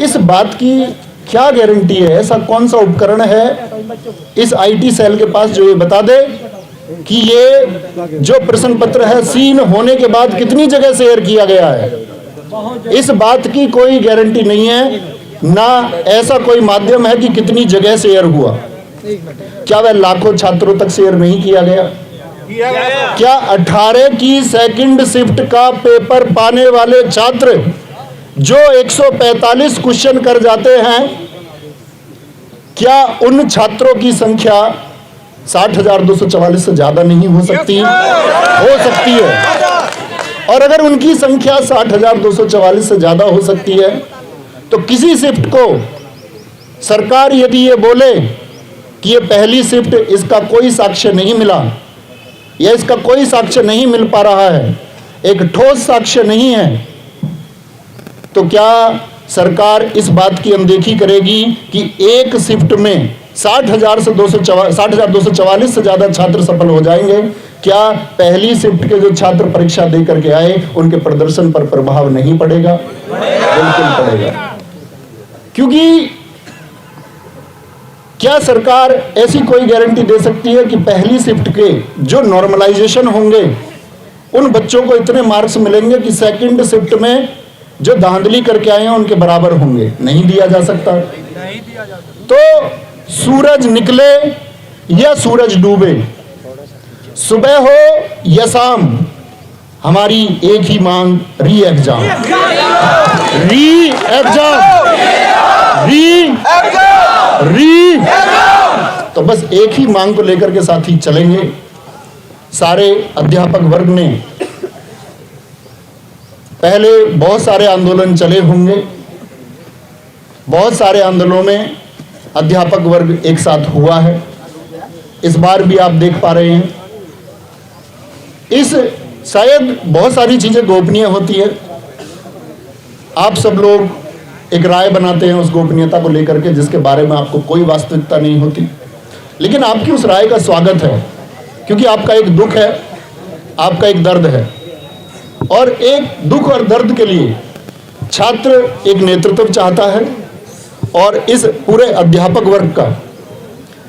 इस बात की क्या गारंटी है, ऐसा कौन सा उपकरण है इस आईटी सेल के पास जो ये बता दे कि ये जो प्रश्न पत्र है सीन होने के बाद कितनी जगह शेयर किया गया है? इस बात की कोई गारंटी नहीं है, ना ऐसा कोई माध्यम है कि कितनी जगह शेयर हुआ। क्या वह लाखों छात्रों तक शेयर नहीं किया गया? क्या 18 की सेकंड शिफ्ट का पेपर पाने वाले छात्र जो 145 क्वेश्चन कर जाते हैं, क्या उन छात्रों की संख्या 60,244 से ज्यादा नहीं हो सकती? हो सकती है। और अगर उनकी संख्या 60,244 से ज्यादा हो सकती है तो किसी शिफ्ट को सरकार यदि ये बोले कि ये पहली शिफ्ट, इसका कोई साक्ष्य नहीं मिला या इसका कोई साक्ष्य नहीं मिल पा रहा है, एक ठोस साक्ष्य नहीं है, तो क्या सरकार इस बात की अनदेखी करेगी कि एक शिफ्ट में 60,244 से ज्यादा छात्र सफल हो जाएंगे? क्या पहली शिफ्ट के जो छात्र परीक्षा दे करके आए उनके प्रदर्शन पर प्रभाव नहीं पड़ेगा? बिल्कुल पड़ेगा। क्योंकि क्या सरकार ऐसी कोई गारंटी दे सकती है कि पहली शिफ्ट के जो नॉर्मलाइजेशन होंगे उन बच्चों को इतने मार्क्स मिलेंगे कि सेकंड शिफ्ट में जो धांधली करके आए हैं उनके बराबर होंगे? नहीं दिया जा सकता। तो सूरज निकले या सूरज डूबे, सुबह हो या शाम, हमारी एक ही मांग, री एग्जाम, री एग्जाम, री। तो बस एक ही मांग को लेकर के साथी चलेंगे। सारे अध्यापक वर्ग ने पहले बहुत सारे आंदोलन चले होंगे, बहुत सारे आंदोलनों में अध्यापक वर्ग एक साथ हुआ है। इस बार भी आप देख पा रहे हैं, इस शायद बहुत सारी चीजें गोपनीय होती है, आप सब लोग एक राय बनाते हैं उस गोपनीयता को लेकर के जिसके बारे में आपको कोई वास्तविकता नहीं होती, लेकिन आपकी उस राय का स्वागत है क्योंकि आपका एक दुख है, आपका एक दर्द है, और एक दुख और दर्द के लिए छात्र एक नेतृत्व चाहता है। और इस पूरे अध्यापक वर्ग का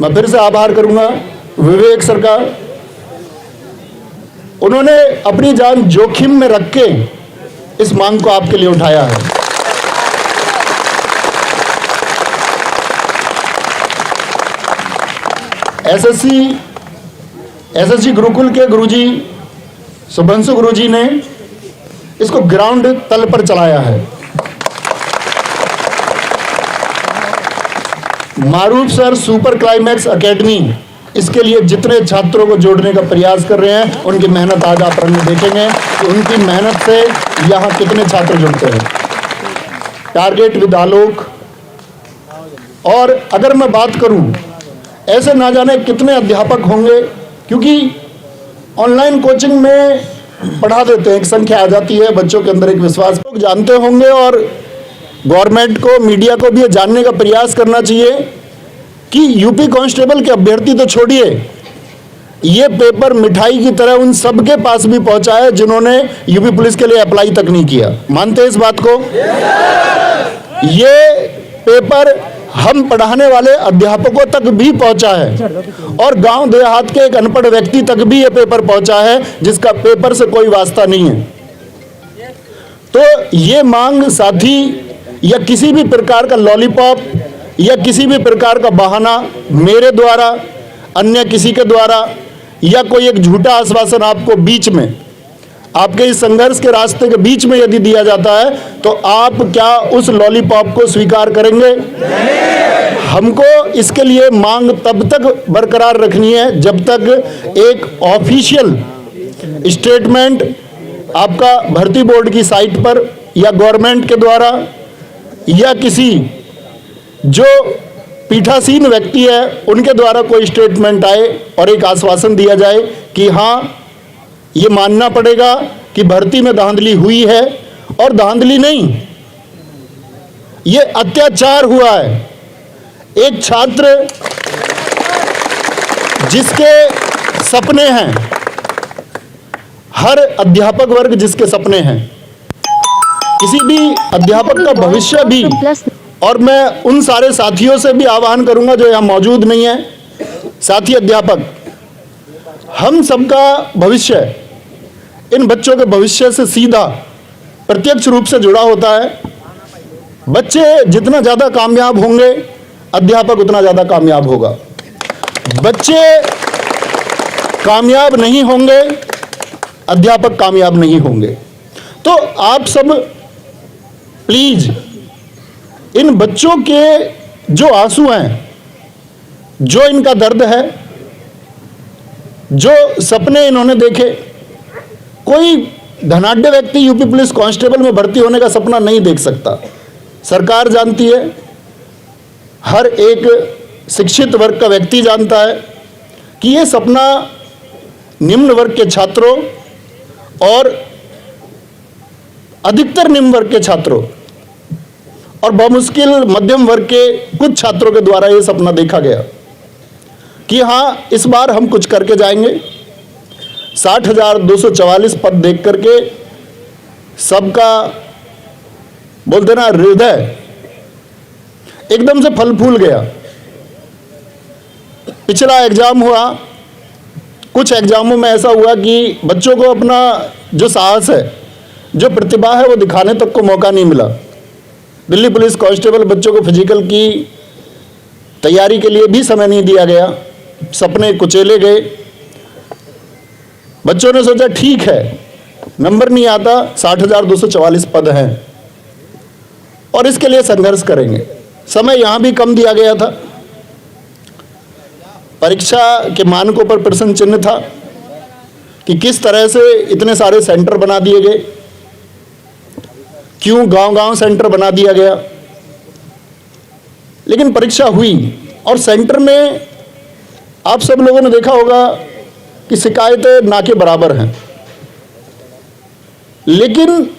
मैं फिर से आभार करूंगा विवेक सर का, उन्होंने अपनी जान जोखिम में रख के इस मांग को आपके लिए उठाया है। एसएससी गुरुकुल के गुरुजी शुभंशु गुरुजी ने इसको ग्राउंड तल पर चलाया है। मारूफ सर सुपर क्लाइमैक्स एकेडमी इसके लिए जितने छात्रों को जोड़ने का प्रयास कर रहे हैं, उनकी मेहनत आज आप रंग देखेंगे कि उनकी मेहनत से यहाँ कितने छात्र जुड़ते हैं। टारगेट विद आलोक। और अगर मैं बात करूं, ऐसे ना जाने कितने अध्यापक होंगे, क्योंकि ऑनलाइन कोचिंग में पढ़ा देते हैं, एक संख्या आ जाती है, बच्चों के अंदर एक विश्वास, लोग जानते होंगे और गवर्नमेंट को, मीडिया को भी ये जानने का प्रयास करना चाहिए कि यूपी कांस्टेबल के अभ्यर्थी तो छोड़िए, ये पेपर मिठाई की तरह उन सबके पास भी पहुंचा है जिन्होंने यूपी पुलिस के लिए अप्लाई तक नहीं किया। मानते हैं इस बात को? ये पेपर हम पढ़ाने वाले अध्यापकों तक भी पहुंचा है और गांव देहात के एक अनपढ़ व्यक्ति तक भी ये पेपर पहुंचा है जिसका पेपर से कोई वास्ता नहीं है। तो ये मांग साथी या किसी भी प्रकार का लॉलीपॉप या किसी भी प्रकार का बहाना मेरे द्वारा, अन्य किसी के द्वारा, या कोई एक झूठा आश्वासन आपको बीच में, आपके इस संघर्ष के रास्ते के बीच में यदि दिया जाता है तो आप क्या उस लॉलीपॉप को स्वीकार करेंगे? हमको इसके लिए मांग तब तक बरकरार रखनी है जब तक एक ऑफिशियल स्टेटमेंट आपका भर्ती बोर्ड की साइट पर या गवर्नमेंट के द्वारा या किसी जो पीठासीन व्यक्ति है उनके द्वारा कोई स्टेटमेंट आए और एक आश्वासन दिया जाए कि हाँ, ये मानना पड़ेगा कि भर्ती में धांधली हुई है, और धांधली नहीं, ये अत्याचार हुआ है। एक छात्र जिसके सपने हैं, हर अध्यापक वर्ग जिसके सपने हैं, किसी भी अध्यापक का भविष्य भी और मैं उन सारे साथियों से भी आह्वान करूंगा जो यहाँ मौजूद नहीं है, साथी अध्यापक, हम सबका भविष्य इन बच्चों के भविष्य से सीधा प्रत्यक्ष रूप से जुड़ा होता है। बच्चे जितना ज़्यादा कामयाब होंगे, अध्यापक उतना ज़्यादा कामयाब होगा। बच्चे कामयाब नहीं होंगे, अध्यापक कामयाब नहीं होंगे। तो आप सब प्लीज इन बच्चों के जो आंसू हैं, जो इनका दर्द है, जो सपने इन्होंने देखे, कोई धनाढ्य व्यक्ति यूपी पुलिस कांस्टेबल में भर्ती होने का सपना नहीं देख सकता। सरकार जानती है, हर एक शिक्षित वर्ग का व्यक्ति जानता है कि ये सपना निम्न वर्ग के छात्रों और अधिकतर निम्न वर्ग के छात्रों और बमुश्किल मध्यम वर्ग के कुछ छात्रों के द्वारा ये सपना देखा गया कि हाँ, इस बार हम कुछ करके जाएंगे। 60,244 पद देख करके सबका बोलते ना हृदय एकदम से फल फूल गया। पिछला एग्जाम हुआ, कुछ एग्जामों में ऐसा हुआ कि बच्चों को अपना जो साहस है, जो प्रतिभा है, वो दिखाने तक को मौका नहीं मिला। दिल्ली पुलिस कांस्टेबल बच्चों को फिजिकल की तैयारी के लिए भी समय नहीं दिया गया, सपने कुचेले गए। बच्चों ने सोचा ठीक है, नंबर नहीं आता, 60,244 पद हैं और इसके लिए संघर्ष करेंगे। समय यहां भी कम दिया गया था, परीक्षा के मानकों पर प्रश्न चिन्ह था कि किस तरह से इतने सारे सेंटर बना दिए गए, क्यों गांव-गांव सेंटर बना दिया गया। लेकिन परीक्षा हुई और सेंटर में आप सब लोगों ने देखा होगा कि शिकायतें ना के बराबर हैं। लेकिन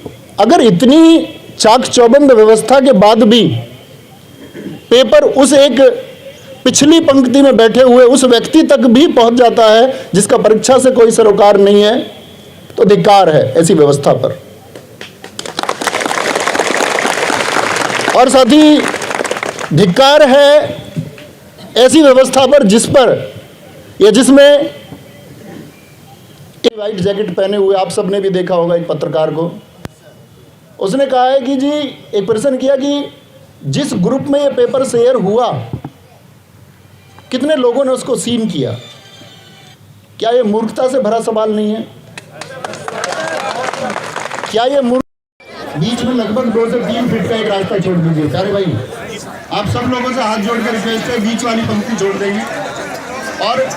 अगर इतनी चाक चौबंद व्यवस्था के बाद भी पेपर उस एक पिछली पंक्ति में बैठे हुए उस व्यक्ति तक भी पहुंच जाता है जिसका परीक्षा से कोई सरोकार नहीं है, तो धिक्कार है ऐसी व्यवस्था पर। और साथ ही धिक्कार है ऐसी व्यवस्था पर जिस पर या जिसमें व्हाइट जैकेट पहने हुए आप सबने भी देखा होगा एक पत्रकार को, उसने कहा है कि जी, एक प्रश्न किया कि जिस ग्रुप में ये पेपर शेयर हुआ कितने लोगों ने उसको सीन किया। क्या ये मूर्खता से भरा सवाल नहीं है? क्या ये बीच में लगभग 2 से 3 फीट का एक रास्ता छोड़ दीजिए। सारे भाई, आप सब लोगों से हाथ जोड़कर रिक्वेस्ट है, बीच वाली पंक्ति छोड़ देंगे और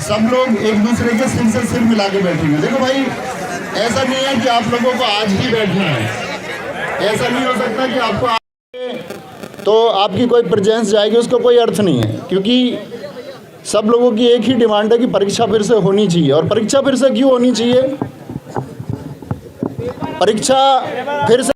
सब लोग एक दूसरे के सिर से सिर मिला के बैठेंगे। देखो भाई, ऐसा नहीं है कि आप लोगों को आज ही बैठना है, ऐसा नहीं हो सकता कि आपको तो आपकी कोई प्रेजेंस जाएगी, उसका कोई अर्थ नहीं है। क्योंकि सब लोगों की एक ही डिमांड है कि परीक्षा फिर से होनी चाहिए। और परीक्षा फिर से क्यों होनी चाहिए? परीक्षा फिर से